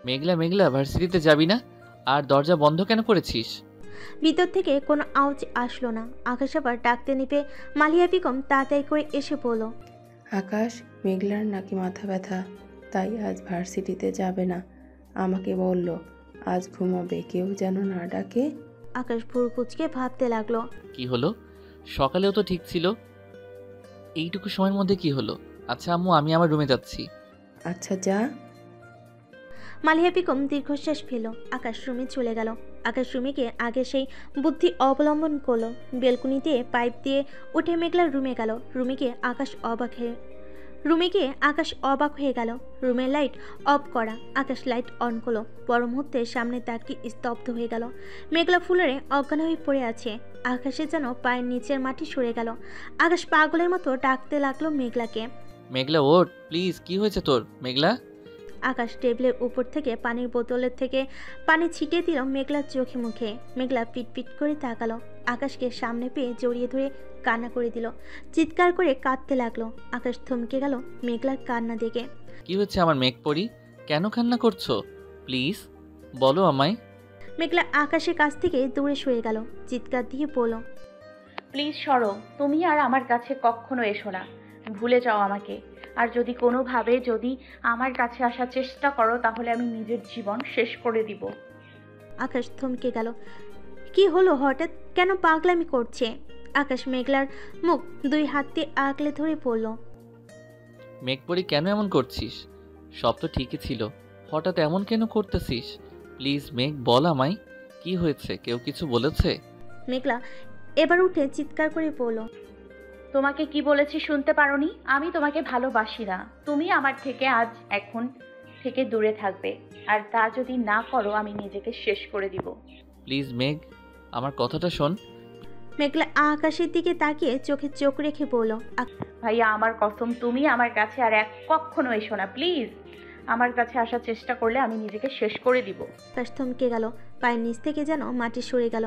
মেঘলা মেঘলা ভার্সিটিতে যাবি না? আর দরজা বন্ধ কেন করেছিস? ভিতর থেকে কোনো আওয়াজ আসলো না। আকাশ আবার ডাকতে নিপে মালিয়া বেগম তাড়াতাড়ি করে এসে বলল, আকাশ, মেঘলার নাকি মাথা ব্যথা, তাই আজ ভার্সিটিতে যাবে না। আমাকে বলল আজ ঘুমাবে, কেউ যেন না ডাকে। আকাশ ভুরু কুঁচকে ভাবতে লাগলো। কি হলো? সকালেও তো ঠিক ছিল। এইটুকু সময়ের মধ্যে কি হলো? আচ্ছা আম্মু, আমি আমার রুমে যাচ্ছি। আচ্ছা যা। মালিয়া বেগম দীর্ঘশ্বাস ফেল। আকাশ রুমে চলে গেল। আকাশ রুমে গিয়ে আগে সেই বুদ্ধি অবলম্বন করলো। বেলকুনি দিয়ে পাইপ দিয়ে উঠে মেঘলার রুমে গেল। রুমে গিয়ে আকাশ অবাক হয়ে গেল। রুমের লাইট অফ করা। আকাশ লাইট অন করলো। পর মুহূর্তে সামনে তাকটি স্তব্ধ হয়ে গেল। মেঘলা ফুলরে অজ্ঞান হয়ে পড়ে আছে। আকাশে যেন পায়ের নিচের মাটি সরে গেল। আকাশ পাগলের মতো ডাকতে লাগলো মেঘলাকে। মেঘলা ওঠ প্লিজ, কি হয়েছে তোর মেঘলা? আকাশ টেবিলের উপর থেকে পানির বোতলের থেকে পানি ছিটিয়ে দিল মেঘলার চোখে মুখে। মেঘলা পিটপিট করে তাকালো। আকাশকে সামনে পেয়ে জড়িয়ে ধরে কান্না করে দিল। চিৎকার করে কাঁদতে লাগলো। আকাশ থমকে গেল মেঘলার কান্না দেখে। কি হচ্ছে আমার মেঘ পড়ি? কেন কান্না করছো? প্লিজ বলো আমায়। মেঘলা আকাশের কাছ থেকে দূরে সরে গেল। চিৎকার দিয়ে বলল, প্লিজ সরো, তুমি আর আমার কাছে কখনো এসো না, ভুলে যাও আমাকে। আর যদি কোনোভাবে যদি আমার কাছে আসার চেষ্টা করো তাহলে আমি নিজের জীবন শেষ করে দিব। আকাশ থমকে গেল। কি হলো হঠাৎ? কেন পাগলামি করছে? আকাশ মেঘলার মুখ দুই হাত দিয়ে আগলে ধরে পড়ল। মেঘ পড়ি কেন এমন করছিস? সব তো ঠিকই ছিল, হঠাৎ এমন কেন করতেছিস? প্লিজ মেঘ বল আমায়, কি হয়েছে? কেউ কিছু বলেছে? মেঘলা এবার উঠে চিৎকার করে পড়ল, তোমাকে কি বলেছি শুনতে পারোনি? আমি তোমাকে ভালোবাসি না। তুমি আমার থেকে আজ এখন থেকে দূরে থাকবে। আর তা যদি না করো আমি নিজেকে শেষ করে দিব। প্লিজ মেঘ, আমার কথাটা শোন। মেঘলা আকাশের দিকে তাকিয়ে চোখে চোখ রেখে বলল, ভাইয়া আমার কসম, তুমি আমার কাছে আর কখনো এসো না প্লিজ। আমার কাছে আসার চেষ্টা করলে আমি নিজেকে শেষ করে দিব। আকাশ থমকে গেল। পায়ের নিচ থেকে যেন মাটি সরে গেল।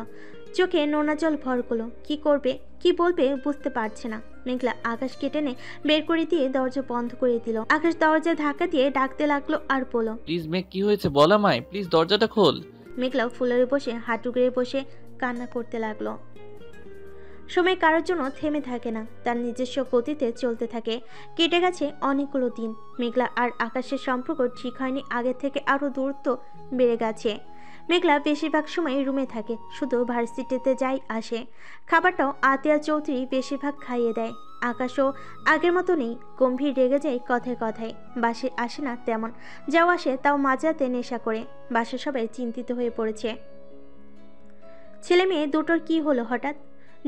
চোখে নোনা জল ভর করলো। কি করবে কি বলবে বুঝতে পারছে না। মেঘলা আকাশকে টেনে বের করে দিয়ে দরজা বন্ধ করে দিল। আকাশ দরজা ধাক্কা দিয়ে ডাকতে লাগলো আর বলল, প্লিজ মেঘ, কি হয়েছে বল আমায়, প্লিজ দরজাটা খোল। মেঘলা ফুলারে বসে হাঁটু গেড়ে বসে কান্না করতে লাগলো। সময় কারোর জন্য থেমে থাকে না, তার নিজস্ব গতিতে চলতে থাকে। কেটে গেছে অনেকগুলো দিন। মেঘলা আর আকাশের সম্পর্ক ঠিক হয়নি, আগের থেকে আরও দূরত্ব বেড়ে গেছে। মেঘলা বেশিরভাগ সময় রুমে থাকে, শুধু ভার্সিটিতে যাই আসে। খাবারটাও আতিয়া চৌধুরী বেশিরভাগ খাইয়ে দেয়। আকাশও আগের মতো নেই, গম্ভীর রেগে যায় কথায় কথায়। বাসে আসে না তেমন, যাও আসে তাও মাঝরাতে নেশা করে। বাসা সবাই চিন্তিত হয়ে পড়েছে। ছেলে মেয়ে দুটোর কি হলো হঠাৎ?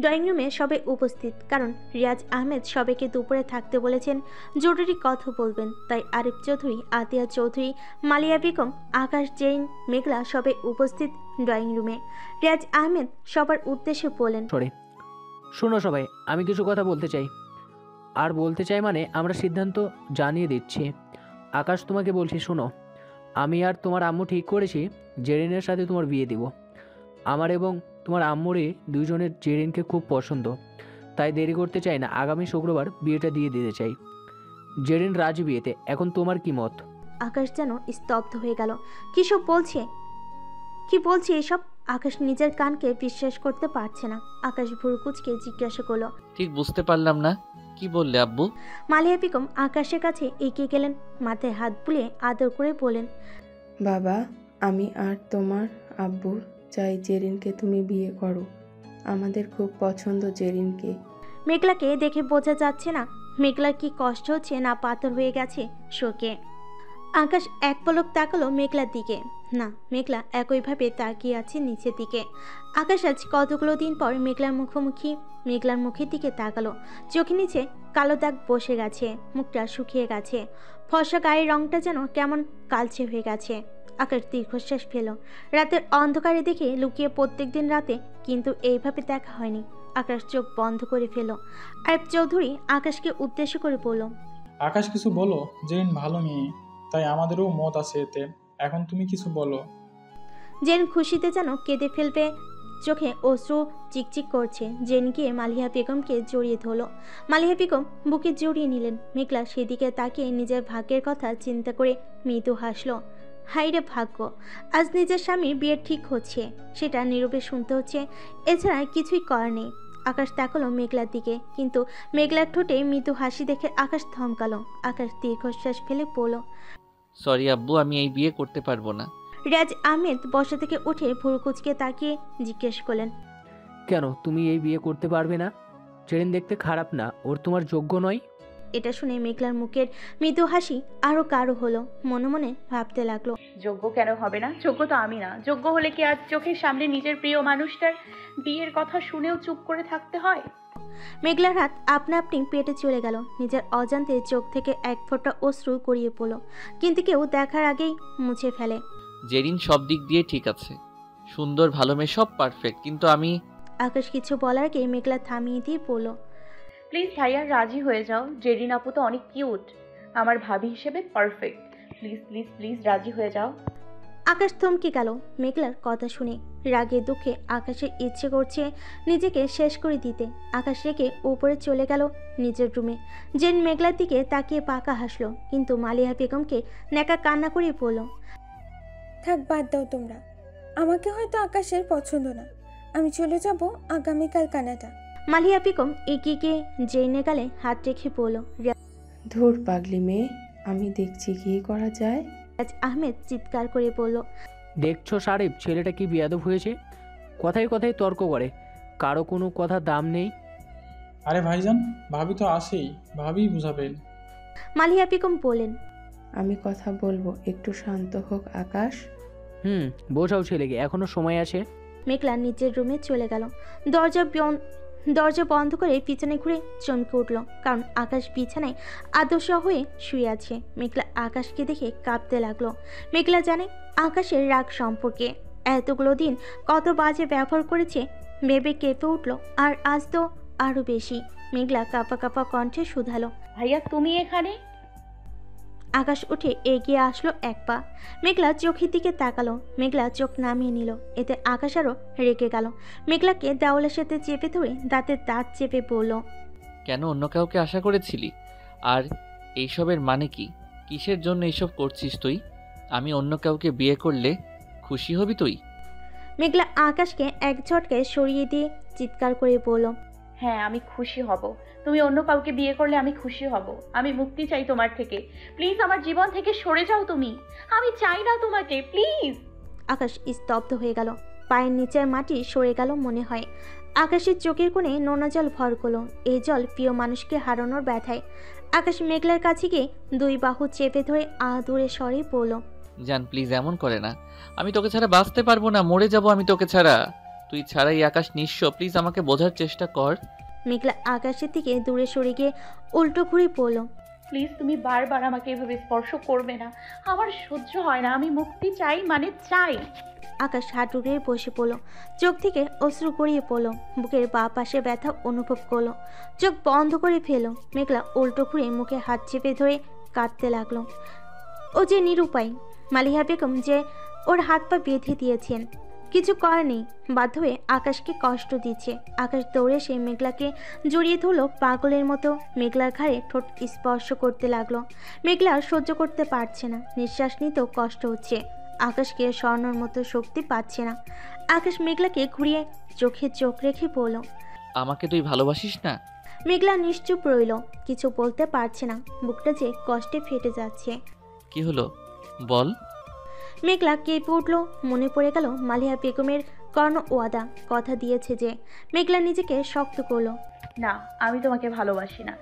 ড্রয়িং রুমে সবাই উপস্থিত, কারণ রিয়াজ আহমেদ সবাইকে দুপুরে থাকতে বলেছেন, জরুরি কথা বলবেন। তাই আরিফ চৌধুরী, আতিয়া চৌধুরী, মালিয়া বেগম, আকাশ, জেইন, মেঘলা সবাই উপস্থিত ড্রয়িং রুমে। রিয়াজ আহমেদ সবার উদ্দেশ্যে বলেন, শোনো সবাই, আমি কিছু কথা বলতে চাই। আর বলতে চাই মানে আমরা সিদ্ধান্ত জানিয়ে দিচ্ছি। আকাশ, তোমাকে বলছি শোনো, আমি আর তোমার আম্মু ঠিক করেছি জেরিনের সাথে তোমার বিয়ে দিব। আমার এবং তোমার আম্মুরই দুইজনের জেরিনকে খুব পছন্দ, তাই দেরি করতে চাই না। আগামী শুক্রবার বিয়েটা দিয়ে দিতে চাই। জেরিন রাজি বিয়েতে। এখন তোমার কি মত? আকাশ যেন স্তব্ধ হয়ে গেল। কি বলছে এসব? আকাশ নিজের কানকে বিশ্বাস করতে পারছে না। আকাশ ভুরুকুচকে জিজ্ঞাসা করলো, ঠিক বুঝতে পারলাম না, কি বললে আব্বু? মালিয়া বেগম আকাশের কাছে এগিয়ে গেলেন, মাথায় হাত বুলিয়ে আদর করে বলেন, বাবা, আমি আর তোমার আব্বুর চাই জেরিনকে তুমি বিয়ে করো। আমাদের খুব পছন্দ জেরিনকে। মেঘলাকে দেখে বোঝা যাচ্ছে না মেঘলার কি কষ্ট হচ্ছে, না পাথর হয়ে গেছে শোকে। আকাশ এক পলক তাকালো মেঘলার দিকে। না, মেঘলা একইভাবে তাকিয়ে আছে নিচের দিকে। আকাশ আজ কতগুলো দিন পর মেঘলার মুখের দিকে তাকালো। চোখের নিচে কালো দাগ বসে গেছে, মুখটা শুকিয়ে গেছে, ফর্সা গায়ের রংটা যেন কেমন কালচে হয়ে গেছে। আকাশ দীর্ঘশ্বাস ফেল। রাতের অন্ধকারে দেখে লুকিয়ে প্রত্যেকদিন রাতে, কিন্তু এইভাবে দেখা হয়নি। আকাশ চোখ বন্ধ করে ফেল। আরিফ চৌধুরী আকাশকে উদ্দেশ্য করে বলল, আকাশ কিছু বলো, জেরিন ভালো মেয়ে, তাই আমাদেরও মত আছে এতে। এখন তুমি কিছু বলো। জেন খুশিতে যেন কেঁদে ফেলবে, চোখে অশ্রু চিকচিক করছে। জেন গিয়ে মালিয়া বেগমকে জড়িয়ে ধরল। মালিয়া বেগম বুকে জড়িয়ে নিলেন। মেঘলা সেদিকে তাকিয়ে নিজের ভাগ্যের কথা চিন্তা করে মৃদু হাসল। হাইরে ভাগ্য, আজ নিজের স্বামীর বিয়ে ঠিক হচ্ছে, সেটা নীরবে শুনতে হচ্ছে, এছাড়া কিছুই করার নেই। আকাশ তাকালো মেঘলার দিকে, কিন্তু মেঘলার ঠোঁটে মৃদু হাসি দেখে আকাশ থমকালো। আকাশ দীর্ঘশ্বাস ফেলে পড়ল। সরি আব্বু, আমি এই বিয়ে করতে পারবো না। রাজ আহমেদ বসা থেকে উঠে ভুরু কুচকে তাকিয়ে জিজ্ঞেস করলেন, কেন তুমি এই বিয়ে করতে পারবে না? জেরিন দেখতে খারাপ না, ওর তোমার যোগ্য নয়? এটা শুনে মেঘলার মুখের মৃদু হাসি আরো গাঢ় হলো। মনে মনে ভাবতে লাগলো, যোগ্য কেন হবে না? যোগ্য তো আমি না। যোগ্য হলে কি আজ চোখের সামনে নিজের প্রিয় মানুষটার বিয়ের কথা শুনেও চুপ করে থাকতে হয়? মেঘলার হাত আপনা আপনি পেটে চলে গেল। নিজের অজান্তে চোখ থেকে এক ফোঁটা অশ্রু গড়িয়ে পড়ল, কিন্তু কেউ দেখার আগেই মুছে ফেলে। জেরিন সব দিক দিয়ে ঠিক আছে, সুন্দর, ভালো মেয়ে, সব পারফেক্ট, কিন্তু আমি। আকাশ কিছু বলার আগে মেঘলা থামিয়ে দিয়ে পড়ল, প্লিজ ভাইয়া রাজি হয়ে যাও। জেরিন আপু তো অনেক কিউট, আমার ভাবি হিসেবে পারফেক্ট। প্লিজ প্লিজ প্লিজ রাজি হয়ে যাও। আকাশ থমকে গেল মেঘলার কথা শুনে। রাগে দুঃখে আকাশের ইচ্ছে করছে নিজেকে শেষ করে দিতে। আকাশ রেখে উপরে চলে গেল নিজের রুমে। জেন মেঘলার দিকে তাকিয়ে পাকা হাসলো, কিন্তু মালিহা বেগমকে নেকা কান্না করে পড়ল, থাক, বাদ দাও তোমরা। আমাকে হয়তো আকাশের পছন্দ না, আমি চলে যাব আগামীকাল কানাডা। মালিহা বেগম এগিয়ে গিয়ে জেনে গালে হাত রেখে পড়ল। ধুর পাগলি মেয়ে, আমি দেখছি কি করা যায়। রাজ আহমেদ চিৎকার করে বলল, দেখছো সারিফ, ছেলেটা কি বেয়াদব হয়েছে, কথায় কথায় তর্ক করে, কারো কোনো কথা দাম নেই। আরে ভাইজান, ভাবি তো আসেই, ভাবিই বুঝাবেন। মালিহা বেগম বলেন, আমি কথা বলবো, একটু শান্ত হোক আকাশ। বোঝাও ছেলেকে, এখনো সময় আছে। মেঘলা নিজের রুমে চলে গেল। দরজা বন্ধ করে পিছনে ঘুরে চমকে উঠল, কারণ আকাশ বিছানায় আদর্শ হয়ে শুয়ে আছে। মেঘলা আকাশকে দেখে কাঁপতে লাগলো। মেঘলা জানে আকাশের রাগ সম্পর্কে। এতগুলো দিন কত বাজে ব্যবহার করেছে ভেবে কেঁপে উঠল, আর আজ তো আরো বেশি। মেঘলা কাঁপা কাঁপা কণ্ঠে শুধালো, ভাইয়া তুমি এখানে? আকাশ উঠে এগিয়ে আসলো এক পা। মেঘলা চোখের দিকে তাকালো। মেঘলা চোখ নামিয়ে নিল। এতে আকাশ আরও রেগে গেল। মেঘলাকে দেওয়ালের সাথে চেপে ধরে দাঁতের দাঁত চেপে বলল, কেন অন্য কাউকে আশা করেছিলি? আর এইসবের মানে কি? কিসের জন্য এইসব করছিস তুই? আমি অন্য কাউকে বিয়ে করলে খুশি হবি তুই? মেঘলা আকাশকে এক ঝটকায় সরিয়ে দিয়ে চিৎকার করে বলল, হ্যাঁ, আমি খুশি হব। তুমি অন্য কাউকে বিয়ে করলে আমি খুশি হব। আমি মুক্তি চাই তোমার থেকে। প্লিজ আমার জীবন থেকে সরে যাও তুমি। আমি চাই না তোমাকে, প্লিজ। আকাশ স্তব্ধ হয়ে গেল। পায়ের নিচের মাটি সরে গেল মনে হয়। আকাশের চোখের কোণে নোনা জল ভর করলো। এই জল প্রিয় মানুষকে হারানোর ব্যথায়। আকাশ মেঘলার কাছে গিয়ে দুই বাহু চেপে ধরে আদুরে স্বরে বলল, জান প্লিজ এমন করে না, আমি তোকে ছাড়া বাঁচতে পারবো না, মরে যাব আমি তোকে ছাড়া। তুই ছাড়াই আকাশ নিঃস্ব, প্লিজ আমাকে বোঝার চেষ্টা কর। মেঘলা আকাশের দিকে দূরে সরে গিয়ে উল্টো ঘুরে পড়ল, প্লিজ তুমি বারবার আমাকে এভাবে স্পর্শ করবে না। আমার সহ্য হয় না। আমি মুক্তি চাই, মানে চাই। আকাশ হাঁটু গেড়ে বসে পড়ল। চোখ থেকে অশ্রু গড়িয়ে পড়ল। বুকের বাঁ পাশে ব্যথা অনুভব করলো। চোখ বন্ধ করে ফেল। মেঘলা উল্টো ঘুরে মুখে হাত চেপে ধরে কাঁদতে লাগলো। ও যে নিরুপায়। মালিহা বেগম যে ওর হাত পা বেঁধে দিয়েছেন, কিছু করার নেই। বাধ্য হয়ে আকাশকে কষ্ট দিচ্ছে। আকাশ দৌড়ে সে মেঘলাকে জড়িয়ে ধরলো পাগলের মতো। মেঘলার ঘাড়ে ঠোঁট স্পর্শ করতে লাগলো। মেঘলা সহ্য করতে পারছে না। নিঃশ্বাস নিতেও কষ্ট হচ্ছে। আকাশকে সরানোর মতো শক্তি পাচ্ছে না। আকাশ মেঘলাকে ঘুরিয়ে চোখে চোখ রেখে বলল, আমাকে তুই ভালোবাসিস না? মেঘলা নিশ্চুপ রইল। কিছু বলতে পারছে না। বুকটা যে কষ্টে ফেটে যাচ্ছে। কি হলো বল। মেঘলা কেঁপে উঠল। মনে পড়ে গেল মালিহা বেগমের কর্ণ ওয়াদা, কথা দিয়েছে যে। মেঘলা নিজেকে শক্ত করলো। না, আমি তোমাকে ভালোবাসি না।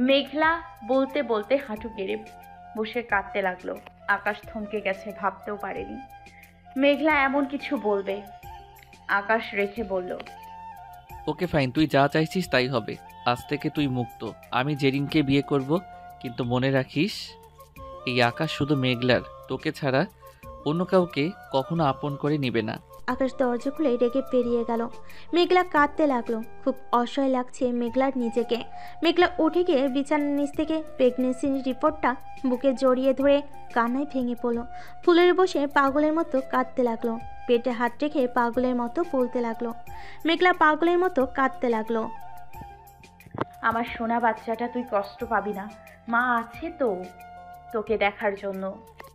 মেঘলা বলতে বলতে হাঁটু গেড়ে বসে কাঁদতে লাগলো। আকাশ থমকে গেছে, ভাবতেও পারেনি মেঘলা এমন কিছু বলবে। আকাশ রেখে বলল, ওকে ফাইন, তুই যা চাইছিস তাই হবে। আজ থেকে তুই মুক্ত। আমি জেরিনকে বিয়ে করব, কিন্তু মনে রাখিস এই আকাশ শুধু মেঘলার, তোকে ছাড়া অন্য কাউকে কখনো আপন করে নিবে না। আকাশ দরজা খুলে রেগে পেরিয়ে গেল। মেঘলা কাঁদতে লাগলো। খুব অসহায় লাগছে মেঘলার নিজেকে। মেঘলা উঠে গিয়ে বিছানার নিচ থেকে প্রেগনেন্সির রিপোর্টটা বুকে জড়িয়ে ধরে কান্নায় ভেঙে পড়লো। ফুলের বসে পাগলের মতো কাঁদতে লাগলো। পেটে হাত রেখে পাগলের মতো বলতে লাগলো। মেঘলা পাগলের মতো কাঁদতে লাগলো। আমার সোনা বাচ্চাটা, তুই কষ্ট পাবি না। মা আছে তো তোকে দেখার জন্য।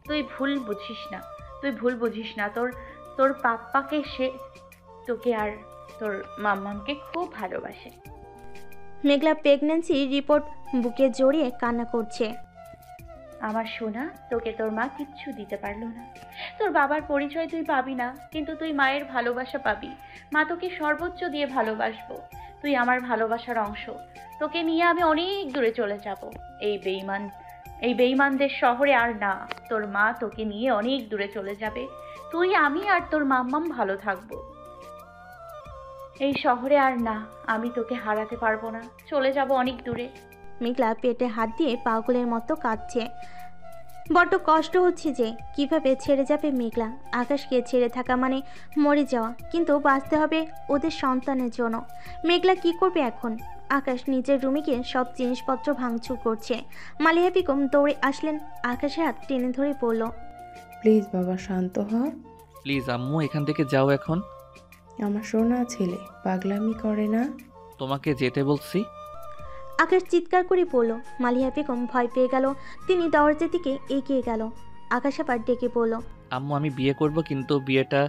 তুই ভুল বুঝিস না, তুই ভুল বুঝিস না। তোর তোর পাপ্পাকে সে তোকে আর তোর মাম্মামকে খুব ভালোবাসে। মেঘলা প্রেগন্যান্সি রিপোর্ট বুকে জড়িয়ে কান্না করছে। আমার সোনা, তোকে তোর মা কিচ্ছু দিতে পারলো না। তোর বাবার পরিচয় তুই পাবি না, কিন্তু তুই মায়ের ভালোবাসা পাবি। মা তোকে সর্বোচ্চ দিয়ে ভালোবাসবো। তুই আমার ভালোবাসার অংশ। তোকে নিয়ে আমি অনেক দূরে চলে যাব। এই বেঈমানদের শহরে আর না। তোর মা তোকে নিয়ে অনেক দূরে চলে যাবে। তুই, আমি আর তোর মাম্মাম ভালো থাকবো। এই শহরে আর না, আমি তোকে হারাতে পারবো না। চলে যাব অনেক দূরে। মেঘলা পেটে হাত দিয়ে পাগলের মতো কাঁদছে। বড্ড কষ্ট হচ্ছে যে কিভাবে ছেড়ে যাবে মেঘলা। আকাশকে ছেড়ে থাকা মানে মরে যাওয়া, কিন্তু বাঁচতে হবে ওদের সন্তানের জন্য। মেঘলা কি করবে এখন? আকাশ নিজের রুমে গিয়ে সব জিনিসপত্র ভাঙচুর করছে। মালিয়া বেগম দৌড়ে আসলেন, আকাশের হাত টেনে ধরে বলল, প্লিজ বাবা শান্ত হ। প্লিজ আম্মু, এখান থেকে যাও এখন। আমার সোনা ছেলে পাগলামি করে না। তোমাকে যেতে বলছি। আকাশ চিৎকার করে পড়ল। মালিয়া বেগম ভয় পেয়ে গেল। তিনি দরজার দিকে এগিয়ে গেল। আকাশ আবার ডেকে পড়ল, আম্মু, আমি বিয়ে করব, কিন্তু বিয়েটা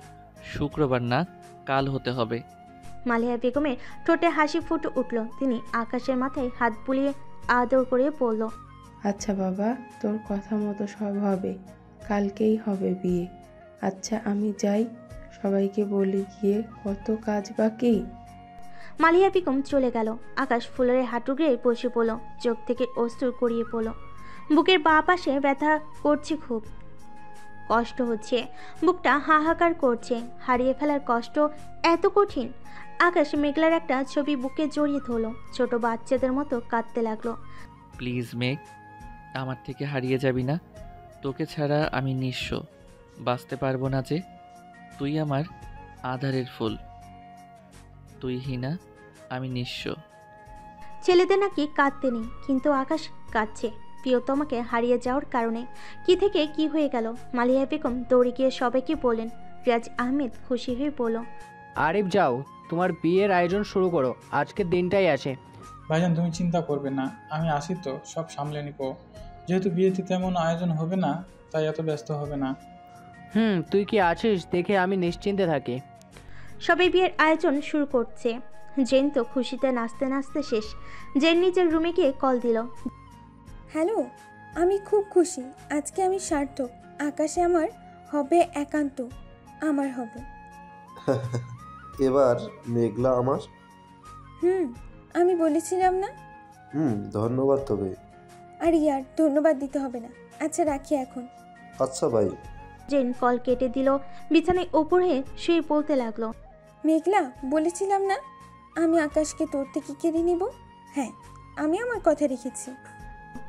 শুক্রবার না, কাল হতে হবে। মালিয়া বেগমের ঠোঁটে হাসি ফুটে উঠল। তিনি আকাশের মাথায় হাত বুলিয়ে আদর করে বলল, আচ্ছা বাবা, তোর কথা মতো সব হবে, কালকেই হবে বিয়ে। আচ্ছা আমি যাই, সবাইকে বলি গিয়ে কত কাজ বাকি। মালিয়া বেগম চলে গেল। আকাশ ফুলের হাঁটু গেড়ে বসে পড়ল। চোখ থেকে অশ্রু গড়িয়ে পড়ল। বুকের বাঁ পাশে ব্যথা করছে, খুব কষ্ট হচ্ছে। বুকটা হাহাকার করছে। হারিয়ে ফেলার কষ্ট এত কঠিন। আকাশ মেঘলার একটা ছবি বুকে জড়িয়ে ধরল। ছোট বাচ্চাদের মতো কাঁদতে লাগলো। প্লিজ মেঘ, আমার থেকে হারিয়ে যাবি না। তোকে ছাড়া আমি নিঃস্ব, বাঁচতে পারবো না যে। তুই আমার আধারের ফুল। তুই হিনা, আমি নিঃস্ব। ছেলেদের নাকি কাঁদতে নেই, কিন্তু আকাশ কাঁদছে প্রিয়তমাকে হারিয়ে যাওয়ার কারণে। কি থেকে কি হয়ে গেল? মালিয়া বেগম দৌড়ে গিয়ে সবাইকে বললেন। রিয়াজ আহমেদ খুশি হয়ে বলল, আরিফ যাও, তোমার বিয়ের আয়োজন শুরু করো, আজকের দিনটাই আছে। ভাইজান তুমি চিন্তা করবে না, আমি আসি তো সব সামলে নিব। যেহেতু বিয়েতে তেমন আয়োজন হবে না, তাই এত ব্যস্ত হবে না। তুই কি আছিস দেখে আমি নিশ্চিন্তে থাকি। সবাই বিয়ের আয়োজন শুরু করছে। জেন তো খুশিতে নাচতে নাচতে শেষ। জেন নিজের রুমে গিয়ে কল দিল। হ্যালো, আমি খুব খুশি। আজকে আমি সার্থক। আকাশে আমার হবে একান্ত, আমার হবে। এবার মেঘলা আমার। আমি বলেছিলাম না? ধন্যবাদ তবে। আর ইয়ার ধন্যবাদ দিতে হবে না। আচ্ছা রাখি এখন। আচ্ছা ভাই। জেন কল কেটে দিল। বিছানায় ওপর হয়ে শুয়ে বলতে লাগলো, মেঘলা, বলেছিলাম না আমি আকাশকে তোর থেকে কেড়ে নিব? হ্যাঁ, আমি আমার কথা রেখেছি।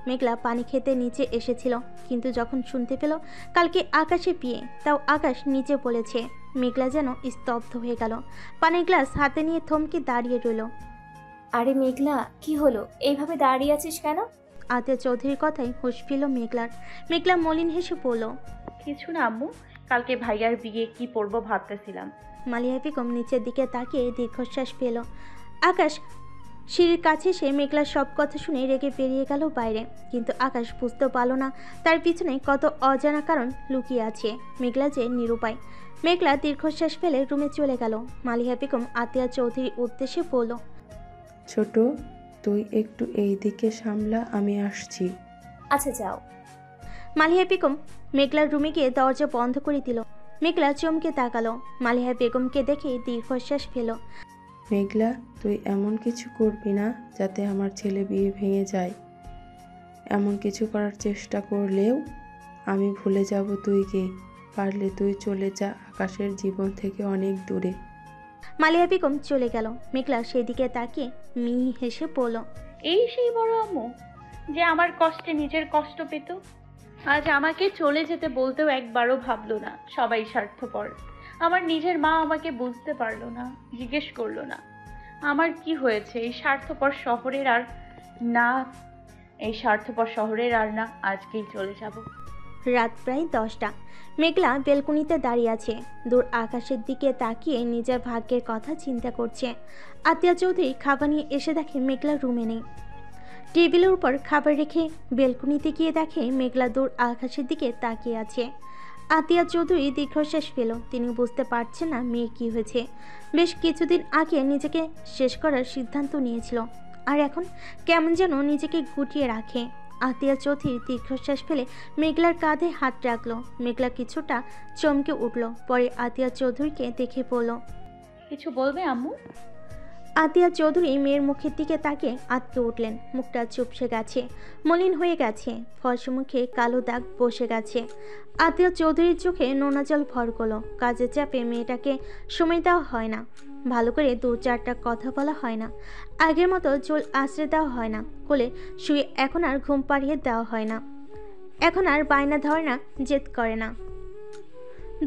মেঘলা পানি খেতে নিচে এসেছিল, কিন্তু যখন শুনতে পেল কালকে আকাশে বিয়ে, তাও আকাশ নিচে বলেছে, মেঘলা যেন স্তব্ধ হয়ে গেল। পানির গ্লাস হাতে নিয়ে থমকে দাঁড়িয়ে রইল। আরে মেঘলা, কি হলো? এইভাবে দাঁড়িয়ে আছিস কেন? আতিয়া চৌধুরীর কথাই হুঁশ ফিরল মেঘলার। মেঘলা মলিন হেসে পড়ল, কিছু না আম্মু, কালকে ভাইয়ার বিয়ে কি পরবো ভাবতেছিলাম। মালিয়া বেগম নিচের দিকে তাকিয়ে দীর্ঘশ্বাস পেল। আকাশ সিঁড়ির কাছে এসে মেঘলার সব কথা শুনে রেগে বেরিয়ে গেল বাইরে, কিন্তু আকাশ বুঝতে পারল না তার পিছনে কত অজানা কারণ লুকিয়ে আছে। মেঘলা যে নিরুপায়। মেঘলা দীর্ঘশ্বাস ফেলে রুমে চলে গেল। মালিয়া বেগম আতিয়া চৌধুরীর উদ্দেশ্যে বলল, ছোট, তুই একটু এই দিকে সামলা, আমি আসছি। আচ্ছা যাও। মালিয়া বেগম মেঘলার রুমে গিয়ে দরজা বন্ধ করে দিল। মেঘলা চমকে তাকালো। মালিয়া বেগমকে দেখে দীর্ঘশ্বাস ফেল। মেঘলা, তুই এমন কিছু করবি না যাতে আমার ছেলে বিয়ে ভেঙে যায়। এমন কিছু করার চেষ্টা করলেও আমি ভুলে যাব তুই কে। পারলে তুই চলে যা আকাশের জীবন থেকে অনেক দূরে। মালিয়া বেগম চলে গেল। মেঘলা সেদিকে তাকিয়ে মিহি হেসে বলল, এই সেই বড় আম্মু যে আমার কষ্টে নিজের কষ্ট পেত। আজ আমাকে চলে যেতে বলতেও একবারও ভাবলো না। সবাই স্বার্থপর। আমার নিজের মা আমাকে বুঝতে পারলো না, জিজ্ঞেস করলো না আমার কি হয়েছে। এই স্বার্থপর শহরের আর না, আজকেই চলে যাব। রাত প্রায় 10টা। মেঘলা বেলকনিতে দাঁড়িয়ে আছে, দূর আকাশের দিকে তাকিয়ে নিজের ভাগ্যের কথা চিন্তা করছে। আতিয়া চৌধুরী খাবার নিয়ে এসে দেখে মেঘলা রুমে নেই। টেবিলের উপর খাবার রেখে বেলকুনিতে গিয়ে দেখে মেঘলা দূর আকাশের দিকে তাকিয়ে আছে। আতিয়া চৌধুরী দীর্ঘশ্বাস ফেল। তিনি বুঝতে পারছেন না মেয়ে কি হয়েছে। বেশ কিছুদিন আগে নিজেকে শেষ করার সিদ্ধান্ত নিয়েছিল, আর এখন কেমন যেন নিজেকে গুটিয়ে রাখে। আতিয়া চৌধুরী দীর্ঘশ্বাস ফেলে মেঘলার কাঁধে হাত রাখলো। মেঘলা কিছুটা চমকে উঠল, পরে আতিয়া চৌধুরীকে দেখে বলল, কিছু বলবে আম্মু? আতিয়া চৌধুরী মেয়ের মুখের দিকে তাকিয়ে আটকে উঠলেন। মুখটা চুপসে গেছে, মলিন হয়ে গেছে, ফর্সা মুখে কালো দাগ বসে গেছে। আতিয়া চৌধুরীর চোখে নোনা জল ভর করলো। কাজের চাপে মেয়েটাকে সময় দেওয়া হয় না, ভালো করে দু চারটা কথা বলা হয় না, আগের মতো চুল আশ্রে দেওয়া হয় না, কোলে শুয়ে এখন আর ঘুম পাড়িয়ে দেওয়া হয় না, এখন আর বায়না ধরে না, জেদ করে না,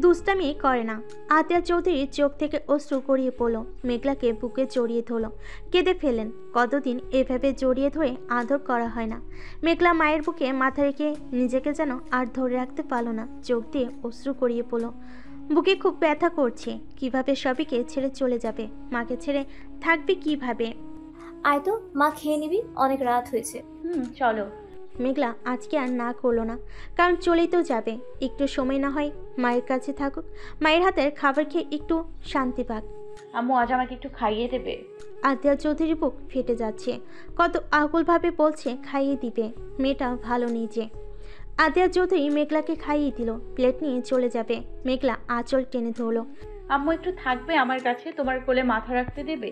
দুষ্টামি করে না। আতিয়া চৌধুরীর চোখ থেকে অশ্রু গড়িয়ে পড়ল। মেঘলাকে বুকে জড়িয়ে ধরল, কেঁদে ফেলেন। কতদিন এভাবে জড়িয়ে ধরে আদর করা হয় না। মেঘলা মায়ের বুকে মাথা রেখে নিজেকে যেন আর ধরে রাখতে পারল না, চোখ দিয়ে অশ্রু গড়িয়ে পড়ল। বুকে খুব ব্যথা করছে। কিভাবে সবিকে ছেড়ে চলে যাবে, মাকে ছেড়ে থাকবে কিভাবে? আয় তো, মা খেয়ে নিবি, অনেক রাত হয়েছে। চলো। মেঘলা আজকে আর না করলো না, কারণ চলেই তো যাবে। একটু সময় না হয় মায়ের কাছে থাকুক, মায়ের হাতের খাবার খেয়ে একটু শান্তি পাক। আম্মু আজ আমাকে একটু খাইয়ে দেবে? আতিয়া চৌধুরী বুক ফেটে যাচ্ছে। কত আকুলভাবে বলছে খাইয়ে দিবে, মেয়েটা ভালো নেই যে। আতিয়া চৌধুরী মেঘলাকে খাইয়ে দিল, প্লেট নিয়ে চলে যাবে। মেঘলা আঁচল টেনে ধরলো। আম্মু একটু থাকবে আমার কাছে, তোমার কোলে মাথা রাখতে দেবে?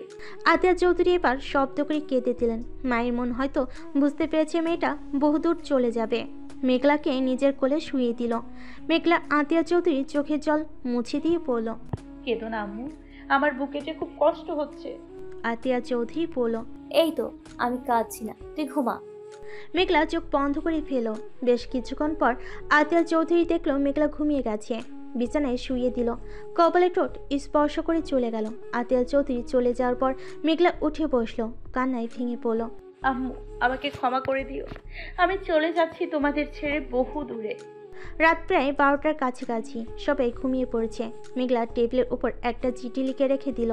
আতিয়া চৌধুরী এবার শব্দ করে কেঁদে দিলেন। মায়ের মন হয়তো বুঝতে পেরেছে মেয়েটা বহুদূর চলে যাবে। মেঘলাকে নিজের কোলে শুইয়ে দিল। মেঘলা আতিয়া চৌধুরীর চোখের জল মুছে দিয়ে পড়ল, কেঁদো না আম্মু, আমার বুকে যে খুব কষ্ট হচ্ছে। আতিয়া চৌধুরী পড়ল, এই তো, আমি কাঁদছি না, তুই ঘুমা। মেঘলা চোখ বন্ধ করে ফেল। বেশ কিছুক্ষণ পর আতিয়া চৌধুরী দেখলো মেঘলা ঘুমিয়ে গেছে, বিছানায় শুইয়ে দিল। কপালে ঠোঁট স্পর্শ করে চলে গেল। আতিয়া চৌধুরী চলে যাওয়ার পর মেঘলা উঠে বসলো, কান্নায় ভেঙে পড়ল। আম্মু আমাকে ক্ষমা করে দিও, আমি চলে যাচ্ছি তোমাদের ছেড়ে বহু দূরে। রাত প্রায় 12টার কাছাকাছি, সবাই ঘুমিয়ে পড়েছে। মেঘলা টেবিলের উপর একটা চিঠি লিখে রেখে দিল।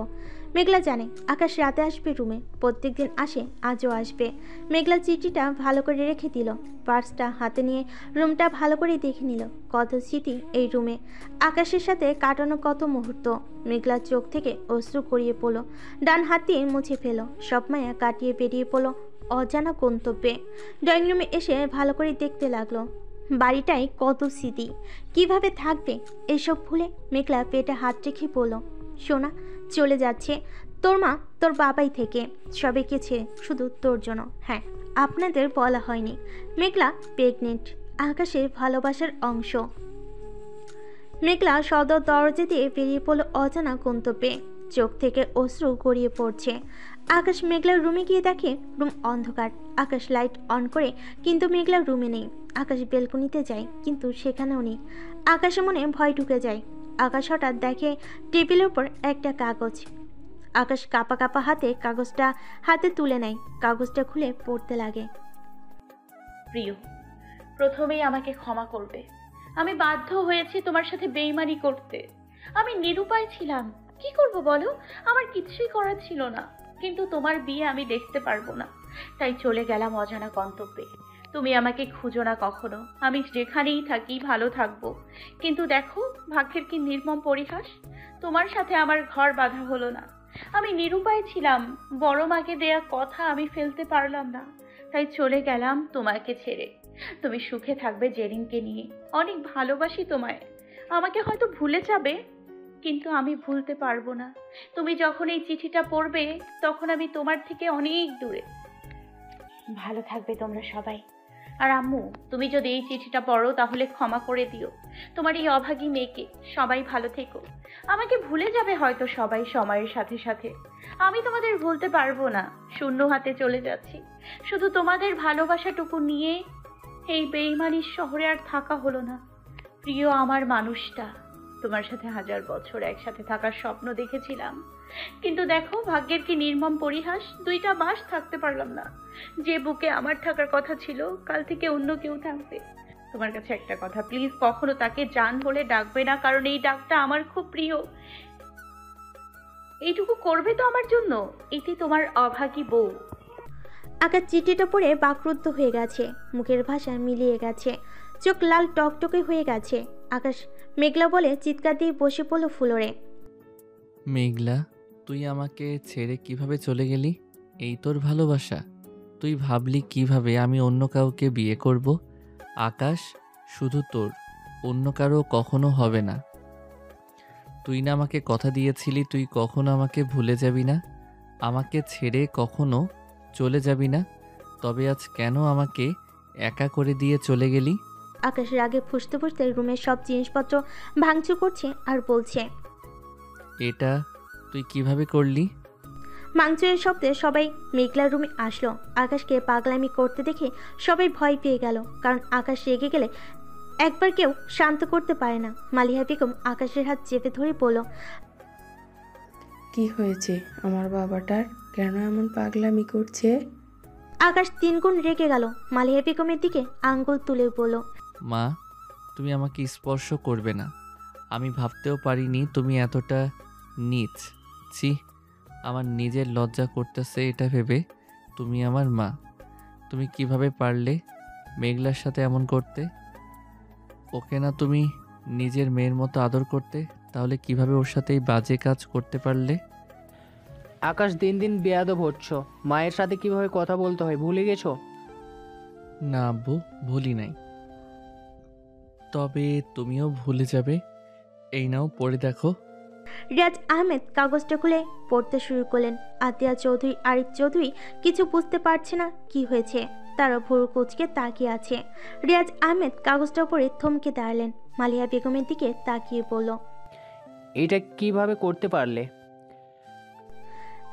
মেঘলা জানে আকাশ রাতে আসবে রুমে, প্রত্যেক দিন আসে, আজও আসবে। মেঘলা চিঠিটা ভালো করে রেখে দিল। পার্সটা হাতে নিয়ে রুমটা ভালো করে দেখে নিল। কত স্মৃতি এই রুমে, আকাশের সাথে কাটানো কত মুহূর্ত। মেঘলার চোখ থেকে অশ্রু গড়িয়ে পড়ল, ডান হাত দিয়ে মুছে ফেল। সব মায়া কাটিয়ে বেরিয়ে পড়ল অজানা গন্তব্যে। ড্রয়িং রুমে এসে ভালো করে দেখতে লাগলো। বাড়িটায় কত স্মৃতি, কিভাবে থাকবে এসব ভুলে? মেঘলা পেটে হাত রেখে বলল, সোনা চলে যাচ্ছে তোর মা তোর বাবাই থেকে, সবাইকে ছেড়ে, শুধু তোর জন্য। হ্যাঁ, আপনাদের বলা হয়নি, মেঘলা প্রেগনেন্ট, আকাশের ভালোবাসার অংশ। মেঘলা সদর দরজা দিয়ে বেরিয়ে পড়ল অজানা গন্তব্যে। চোখ থেকে অশ্রু গড়িয়ে পড়ছে। আকাশ মেঘলার রুমে গিয়ে দেখে রুম অন্ধকার। আকাশ লাইট অন করে, কিন্তু মেঘলা রুমে নেই। আকাশ বেলকনিতে যায়, কিন্তু সেখানেও নেই। আকাশে মনে ভয় ঢুকে যায়। আকাশ হঠাৎ দেখে টেবিলের উপর একটা কাগজ। আকাশ কাঁপা কাঁপা হাতে কাগজটা হাতে তুলে নেয়, কাগজটা খুলে পড়তে লাগে। প্রিয়, প্রথমেই আমাকে ক্ষমা করবে, আমি বাধ্য হয়েছি তোমার সাথে বেইমানি করতে। আমি নিরুপায় ছিলাম, কি করব বলো, আমার কিছুই করার ছিল না। কিন্তু তোমার বিয়ে আমি দেখতে পারবো না, তাই চলে গেলাম অজানা গন্তব্যে। তুমি আমাকে খুঁজো না কখনো, আমি যেখানেই থাকি ভালো থাকবো। কিন্তু দেখো ভাগ্যের কি নির্মম পরিহাস, তোমার সাথে আমার ঘর বাঁধা হলো না। আমি নিরুপায় ছিলাম, বড় মাকে দেয়া কথা আমি ফেলতে পারলাম না, তাই চলে গেলাম তোমাকে ছেড়ে। তুমি সুখে থাকবে জেরিনকে নিয়ে, অনেক ভালোবাসি তোমায়। আমাকে হয়তো ভুলে যাবে, কিন্তু আমি ভুলতে পারবো না। তুমি যখন এই চিঠিটা পড়বে তখন আমি তোমার থেকে অনেক দূরে। ভালো থাকবে তোমরা সবাই। আর আম্মু, তুমি যদি এই চিঠিটা পড়ো তাহলে ক্ষমা করে দিও তোমার এই অভাগী মেয়েকে। সবাই ভালো থেকো। আমাকে ভুলে যাবে হয়তো সবাই সময়ের সাথে সাথে, আমি তোমাদের ভুলতে পারবো না। শূন্য হাতে চলে যাচ্ছি, শুধু তোমাদের ভালোবাসাটুকু নিয়ে। এই বেইমানির শহরে আর থাকা হলো না। প্রিয় আমার মানুষটা, তোমার সাথে 1000 বছর একসাথে থাকার স্বপ্ন দেখেছিলাম, কিন্তু দেখো ভাগ্যের কি নির্মম পরিহাস, 2টা মাস থাকতে পারলাম না। যে বুকে আমার থাকার কথা ছিল, কাল থেকে অন্য কেউ থাকবে। তোমার কাছে একটা কথা, প্লিজ কখনো তাকে জান বলে ডাকবে না, কারণ এই ডাকটা আমার খুব প্রিয়। এইটুকু করবে তো আমার জন্য, এটি তোমার অভাগী বউ। আকাশ চিঠিটা পড়ে বাকরুদ্ধ হয়ে গেছে, মুখের ভাষা মিলিয়ে গেছে, চোখ লাল টকটকে হয়ে গেছে। আকাশ মেঘলা বলে চিৎকার দিয়ে বসে পড়ল ফ্লোরে। মেঘলা, তুই আমাকে ছেড়ে কিভাবে চলে গেলি? এই তোর ভালোবাসা? তুই ভাবলি কিভাবে আমি অন্য কাউকে বিয়ে করব? আকাশ শুধু তোর, অন্য কারো কখনো হবে না। তুই না আমাকে কথা দিয়েছিলি তুই কখনো আমাকে ভুলে যাবি না, আমাকে ছেড়ে কখনো চলে যাবি না। তবে আজ কেন আমাকে একা করে দিয়ে চলে গেলি? আকাশ রাগে ফুঁসতে ফুঁসতে রুমের সব জিনিসপত্র ভাঙচুর করছে আর বলছে, এটা তুই কিভাবে করলি? ভাঙচুরের শব্দে সবাই মেঘলার রুমে আসলো। আকাশকে পাগলামি করতে দেখে সবাই ভয় পেয়ে গেল, কারণ আকাশ রেগে গেলে একবার কেউ শান্ত করতে পারে না। মালিহা বেগম আকাশের হাত চেপে ধরে বলল, কি হয়েছে আমার বাবাটার? কেন এমন পাগলামি করছে? আকাশ 3 গুণ রেগে গেল। মালিহা বেগমের দিকে আঙ্গুল তুলে বলল, মা, তুমি আমাকে স্পর্শ করবে না। আমি ভাবতেও পারিনি তুমি এতটা নীচ। ছি, আমার নিজের লজ্জা করতেছে এটা ভেবে। তুমি আমার মা, তুমি কিভাবে পারলে মেঘলার সাথে এমন করতে? ওকে না তুমি নিজের মেয়ের মতো আদর করতে, তাহলে কিভাবে ওর সাথে এই বাজে কাজ করতে পারলে? আকাশ, দিন দিন বেয়াদব হচ্ছ। মায়ের সাথে কিভাবে কথা বলতে হয় ভুলে গেছো? না আব্বু, ভুলি নাই। তবে তুমিও ভুলে যাবে। এই নাও পড়ে দেখো। রিয়াজ আহমেদ কাগজটা খুলে পড়তে শুরু করলেন। আতিয়া চৌধুরী, আরিফ চৌধুরী কিছু বুঝতে পারছে না কি হয়েছে, তারা ভুরু কুচকে তাকিয়ে আছে। রিয়াজ আহমেদ কাগজটা পড়ে থমকে দাঁড়ালেন। মালিয়া বেগমের দিকে তাকিয়ে বলল, এটা কিভাবে করতে পারলে?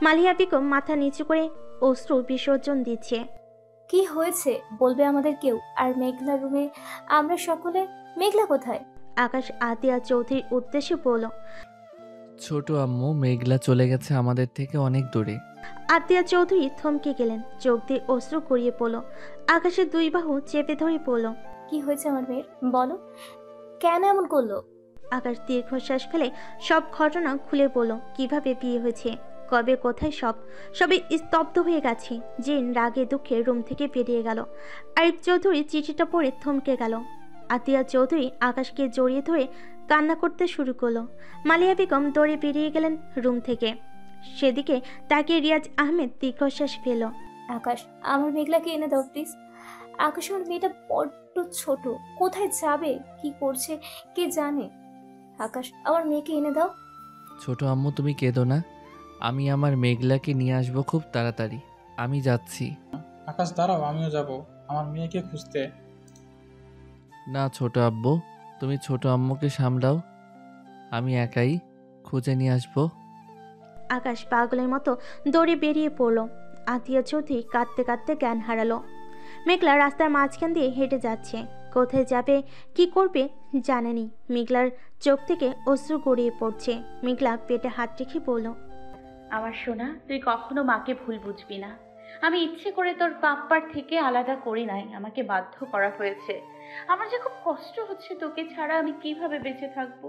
মালিয়া বেগম মাথা নিচু করে অশ্রু বিসর্জন দিচ্ছে। কি হয়েছে বলবে আমাদের কেউ? আর মেঘলা রুমে আমরা সকলে, মেঘলা কোথায়? আকাশ আতিয়া চৌধুরীর উদ্দেশ্যে বলল, ছোট আম্মু, মেঘলা চলে গেছে আমাদের থেকে অনেক দূরে। আতিয়া চৌধুরী থমকে গেলেন, চোখ দিয়ে অশ্রু গড়িয়ে পড়ল। আকাশের 2 বাহু চেপে ধরে পড়ল, কি হয়েছে আমার মেয়ের, বলো, কেন এমন করলো? আকাশ দীর্ঘশ্বাস ফেলে সব ঘটনা খুলে বলল, কিভাবে বিয়ে হয়েছে, কবে, কোথায়, সবই স্তব্ধ হয়ে গেছে। জিন রাগে দুঃখে রুম থেকে বেরিয়ে গেল। আরিফ চৌধুরী চিঠিটা পড়ে থমকে গেল। আতিয়া চৌধুরী আকাশকে জড়িয়ে ধরে কান্না করতে শুরু করলো। মালিয়া বেগম দৌড়ে বেরিয়ে গেলেন রুম থেকে। সেদিকে তাকিয়ে রিয়াজ আহমেদ দীর্ঘশ্বাস ফেল। আকাশ, আমার মেঘলাকে এনে দাও প্লিজ। আকাশ, আমার মেয়েটা বড্ড ছোট, কোথায় যাবে, কি করছে কে জানে। আকাশ, আমার মেয়েকে এনে দাও। ছোট আম্মু, তুমি কেঁদো না, আমি আমার মেঘলাকে নিয়ে আসবো খুব তাড়াতাড়ি। আমি যাচ্ছি। আকাশ দাঁড়াও, আমিও যাব আমার মেয়েকে খুঁজতে। না ছোট আব্বু, তুমি ছোট আম্মুকে সামলাও, আমি একাই খুঁজে নিয়ে আসবো। আকাশ পাগলের মতো দৌড়ে বেরিয়ে পড়ল। আতিয়া চৌধুরী কাঁদতে কাঁদতে জ্ঞান হারালো। মেঘলা রাস্তার মাঝখান দিয়ে হেঁটে যাচ্ছে, কোথায় যাবে কি করবে জানেনি। মেঘলার চোখ থেকে অশ্রু গড়িয়ে পড়ছে। মেঘলা পেটে হাত রেখে বলল, আমার সোনা, তুই কখনো মাকে ভুল বুঝবি না। আমি ইচ্ছে করে তোর পাপ্পার থেকে আলাদা করি নাই, আমাকে বাধ্য করা হয়েছে। আমার যে খুব কষ্ট হচ্ছে, তোকে ছাড়া আমি কিভাবে বেঁচে থাকবো,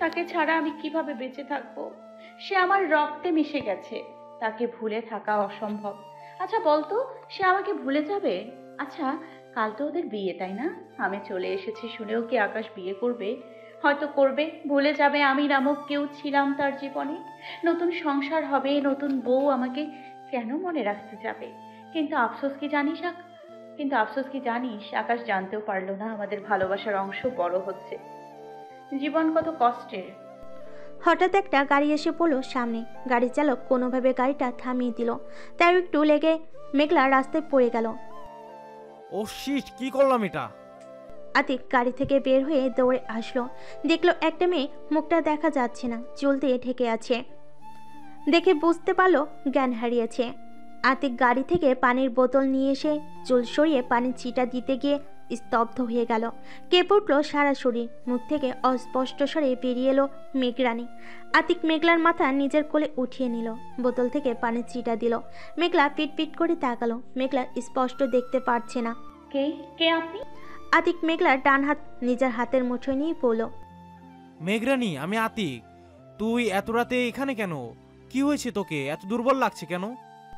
তাকে ছাড়া আমি কিভাবে বেঁচে থাকবো। সে আমার রক্তে মিশে গেছে, তাকে ভুলে থাকা অসম্ভব। আচ্ছা বলতো, সে আমাকে ভুলে যাবে? আচ্ছা, কাল তো ওদের বিয়ে, তাই না? আমি চলে এসেছি শুনেও কি আকাশ বিয়ে করবে? হয়তো করবে, ভুলে যাবে আমি নামক কেউ ছিলাম তার জীবনে। নতুন সংসার হবে, নতুন বউ, আমাকে কেন মনে রাখতে যাবে? কিন্তু আফসোস কি জানিস, আকাশ জানতেও পারলো না আমাদের ভালোবাসার অংশ বড় হচ্ছে। জীবন কত কষ্টের। হঠাৎ একটা গাড়ি এসে পড়লো সামনে। গাড়ি চালক কোনোভাবে গাড়িটা থামিয়ে দিল। তার একটু লেগে মেঘলা রাস্তায় পড়ে গেল। ও শিট, কি করলাম এটা? আতিক গাড়ি থেকে বের হয়ে দৌড়ে আসলো। দেখলো একটা মেয়ে, মুখটা দেখা যাচ্ছে না, চুল দিয়ে ঢেকে আছে। দেখে বুঝতে পারলো জ্ঞান হারিয়েছে। আতিক গাড়ি থেকে পানির বোতল নিয়ে এসে চুল সরিয়ে পানির ছিটা দিতে গিয়ে স্তব্ধ হয়ে গেল। কেঁপে উঠল সারা শরীর। মুখ থেকে অস্পষ্ট স্বরে বেরিয়ে এলো মেঘরানি। আতিক মেঘলার মাথা নিজের কোলে উঠিয়ে নিল, বোতল থেকে পানির ছিটা দিল। মেঘলা পিট পিট করে তাকালো। মেঘলা স্পষ্ট দেখতে পারছে না। কে কে আপনি? আতিক মেঘলার ডান হাত নিজের হাতের মুঠোয় নিয়ে পড়ল। মেঘরানি, আমি আতিক। তুই এত রাতে এখানে কেন? কি হয়েছে তোকে? এত দুর্বল লাগছে কেন?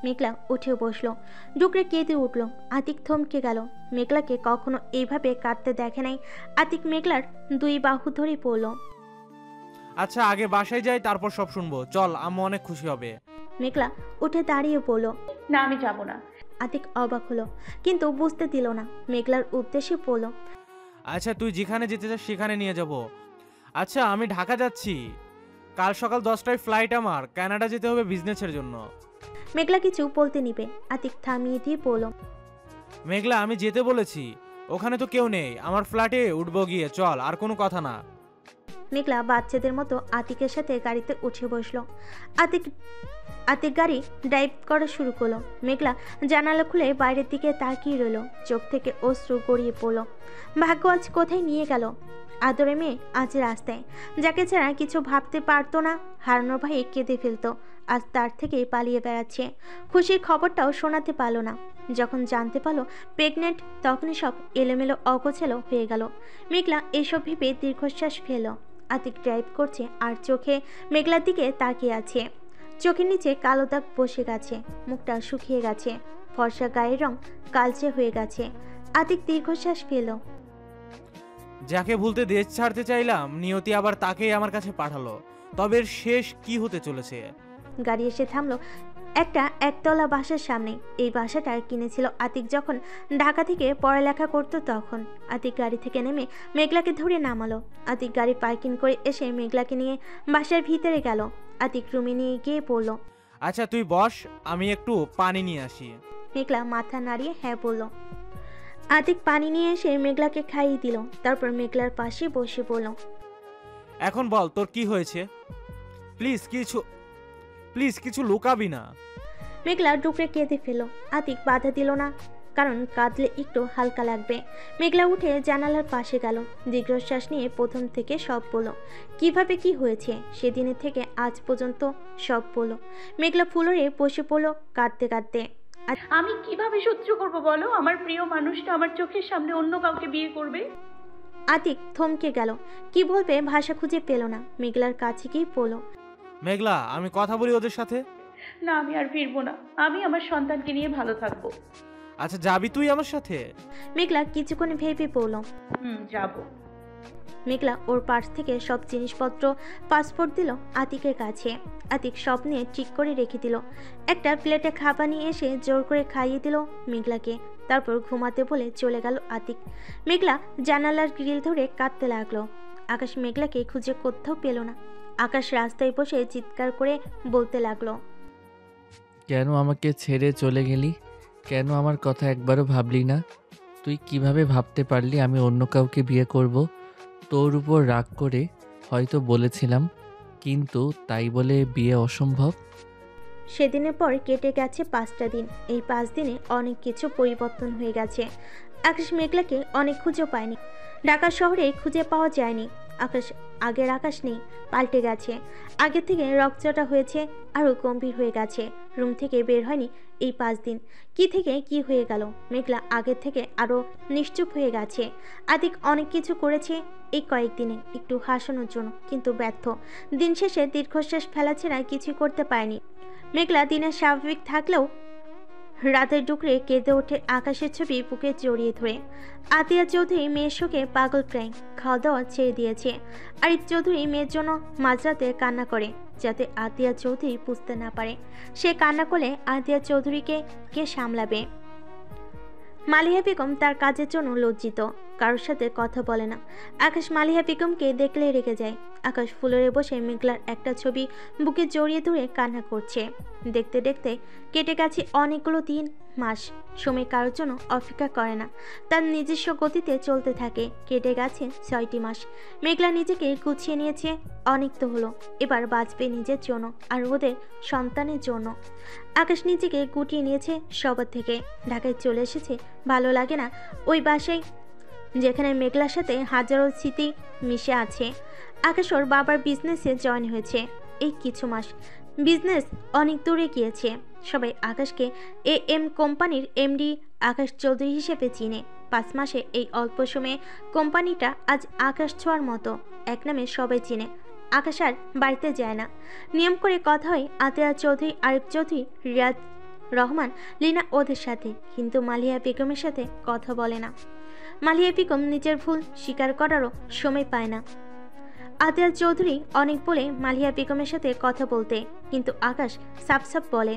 মেঘলা উঠে বসলো। ডুকরে কেঁদে উঠল। আতিক থমকে গেল। মেঘলাকে কখনো এইভাবে কাঁদতে দেখে নাই। আতিক মেঘলার দুই বাহু ধরে পড়ল। আচ্ছা আগে বাসায় যাই, তারপর সব শুনবো। চল, আম্মু অনেক খুশি হবে। মেঘলা উঠে দাঁড়িয়ে পড়ল। না, আমি যাব না। আতিক অবাক হলো, কিন্তু বুঝতে দিল না। মেঘলার উদ্দেশ্যে পড়ল। আচ্ছা তুই যেখানে যেতে চাস সেখানে নিয়ে যাব। আচ্ছা আমি ঢাকা যাচ্ছি, কাল সকাল 10টায় ফ্লাইট আমার। কানাডা যেতে হবে বিজনেসের জন্য। মেঘলা কিছু বলতে নিবে, আতিক থামিয়ে দিয়ে পড়ল। মেঘলা, আমি যেতে বলেছি, ওখানে তো কেউ নেই। আমার ফ্ল্যাটে উঠবো গিয়ে, চল, আর কোনো কথা না। মেঘলা বাচ্চাদের মতো আতিকের সাথে গাড়িতে উঠে বসলো। আতিক আতিক গাড়ি ড্রাইভ করা শুরু করলো। মেঘলা জানালা খুলে বাইরের দিকে তাকিয়ে রইল। চোখ থেকে অশ্রু গড়িয়ে পড়লো। ভাগ্য আজ কোথায় নিয়ে গেল। আদরে মেয়ে আজ রাস্তায়, যাকে ছাড়া কিছু ভাবতে পারতো না। হারানোর ভয়ে কেঁদে ফেলতো, আজ তার থেকেই পালিয়ে বেড়াচ্ছে। খুশির খবরটাও শোনাতে পারলো না। যখন জানতে পারলো প্রেগনেন্ট, তখনই সব এলোমেলো অগোছালো হয়ে গেল। মেঘলা এসব ভেবে দীর্ঘশ্বাস ফেলল। আতিক ড্রাইভ করছে আর চোখে মেঘলার দিকে তাকিয়ে আছে। চোখের নিচে কালো দাগ বসে গেছে, মুখটা শুকিয়ে গেছে, ফর্সা গায়ের রং কালচে হয়ে গেছে। আতিক দীর্ঘশ্বাস ফেল। যাকে ভুলতে দেশ ছাড়তে চাইলাম, নিয়তি আবার তাকেই আমার কাছে পাঠালো। তবে এর শেষ কি হতে চলেছে? গাড়ি এসে থামলো একটা একতলা বাসার সামনে। এই বাসাটা কিনেছিল আতিক যখন ঢাকা থেকে পড়ালেখা করতো তখন। আতিক গাড়ি থেকে নেমে মেঘলাকে ধরে নামালো। আতিক গাড়ি পার্কিং করে এসে মেঘলাকে নিয়ে বাসার ভিতরে গেল। আতিক রুমে নিয়ে গিয়ে পড়ল। আচ্ছা তুই বস, আমি একটু পানি নিয়ে আসি। মেঘলা মাথা নাড়িয়ে হ্যাঁ বলল। আতিক পানি নিয়ে এসে মেঘলাকে খাইয়ে দিল। তারপর মেঘলার পাশে বসে পড়ল। এখন বল তোর কি হয়েছে? প্লিজ কিছু লুকাবি না। মেঘলা ডুকরে কেঁদে ফেল। আতিক বাধা দিল না, কারণ কাঁদলে একটু হালকা লাগবে। মেঘলা উঠে জানালার পাশে গেল। দীর্ঘশ্বাস নিয়ে প্রথম থেকে সব বলল, কিভাবে কি হয়েছে সেদিনের থেকে আজ পর্যন্ত সব বলল। মেঘলা ফুলরে বসে পড়ল কাঁদতে কাঁদতে। আমি কিভাবে সহ্য করব বলো? আমার প্রিয় মানুষটা আমার চোখের সামনে অন্য কাউকে বিয়ে করবে। আতিক থমকে গেল, কি বলবে ভাষা খুঁজে পেল না। মেঘলার কাছে গিয়ে পড়ল। মেঘলা, আমি কথা বলি ওদের সাথে। না, আমি আর ফিরবো না। আমি আমার সন্তানকে নিয়ে ভালো থাকবো। আচ্ছা যাবি তুই আমার সাথে? মেঘলা কিছুক্ষণ ভেবে পড়ল। যাবো। মেঘলা ওর পার্স থেকে সব জিনিসপত্র পাসপোর্ট দিল আতিকের কাছে। আতিক সব নিয়ে ঠিক করে রেখে দিল। একটা প্লেটে খাবার নিয়ে এসে জোর করে খাইয়ে দিল মেঘলাকে। তারপর ঘুমাতে বলে চলে গেল আতিক। মেঘলা জানালার গ্রিল ধরে কাঁদতে লাগলো। আকাশ মেঘলাকে খুঁজে কোথাও পেল না। আকাশ রাস্তায় বসে চিৎকার করে বলতে লাগলো, কেন আমাকে ছেড়ে চলে গেলি? কেন আমার কথা একবারও ভাবলি না? তুই কিভাবে ভাবতে পারলি আমি অন্য কাউকে বিয়ে করব? তোর উপর রাগ করে হয়তো বলেছিলাম, কিন্তু তাই বলে বিয়ে অসম্ভব? সেদিনের পর কেটে গেছে 5টা দিন। এই 5 দিনে অনেক কিছু পরিবর্তন হয়ে গেছে। আকাশ মেঘলাকে অনেক খুঁজে পায়নি। ঢাকা শহরে খুঁজে পাওয়া যায়নি। আকাশ আগের আকাশ নেই, পাল্টে গেছে। আগে থেকে রক্তচটা হয়েছে, আরও গম্ভীর হয়ে গেছে। রুম থেকে বের হয়নি এই 5 দিন। কি থেকে কি হয়ে গেল? মেঘলা আগের থেকে আরও নিশ্চুপ হয়ে গেছে। আতিক অনেক কিছু করেছে এই কয়েকদিনে একটু হাসানোর জন্য, কিন্তু ব্যর্থ। দিন শেষে দীর্ঘশ্বাস ফেলা ছাড়া কিছুই করতে পারেনি। মেঘলা দিনে স্বাভাবিক থাকলেও রাতের ডুকরে কেঁদে ওঠে আকাশের ছবি বুকে জড়িয়ে ধরে। আতিয়া চৌধুরী মেয়ের শোকে পাগল প্রায়, খাওয়া দাওয়া ছেড়ে দিয়েছে। আরিফ চৌধুরী মেয়ের জন্য মাঝরাতে কান্না করে, যাতে আতিয়া চৌধুরী বুঝতে না পারে। সে কান্না করলে আতিয়া চৌধুরীকে কে সামলাবে? মালিহা বেগম তার কাজের জন্য লজ্জিত, কারোর সাথে কথা বলে না। আকাশ মালিহা বেগমকে দেখলে রেগে যায়। আকাশ ফুলরে বসে মেঘলার একটা ছবি বুকে জড়িয়ে ধরে কান্না করছে। দেখতে দেখতে কেটে গেছে অনেকগুলো দিন, মাস। সময় কারোর জন্য অপেক্ষা করে না, তার নিজস্ব গতিতে চলতে থাকে। কেটে গেছে 6টি মাস। মেঘলা নিজেকে গুছিয়ে নিয়েছে। অনেক তো হলো, এবার বাঁচবে নিজের জন্য আর ওদের সন্তানের জন্য। আকাশ নিজেকে গুটিয়ে নিয়েছে সবার থেকে। ঢাকায় চলে এসেছে। ভালো লাগে না ওই বাসায়, যেখানে মেঘলার সাথে হাজারো স্মৃতি মিশে আছে। আকাশ ওর বাবার বিজনেসে জয়েন হয়েছে এই কিছু মাস। বিজনেস অনেক দূরে গিয়েছে। সবাই আকাশকে AM কোম্পানির MD আকাশ চৌধুরী হিসেবে চিনে। 5 মাসে এই অল্প সময়ে কোম্পানিটা আজ আকাশ ছোঁয়ার মতো। এক নামে সবাই চিনে। আকাশ আর বাড়িতে যায় না। নিয়ম করে কথা হয় আতিয়া চৌধুরী, আরিফ চৌধুরী, রিয়াজ রহমান, লিনা ওদের সাথে, কিন্তু মালিয়া বেগমের সাথে কথা বলে না। মালিয়া বেগম নিজের ভুল স্বীকার করারও সময় পায় না। আদিয়াল চৌধুরী অনেক বলে মালিয়া বেগমের সাথে কথা বলতে, কিন্তু আকাশ সাফ সাফ বলে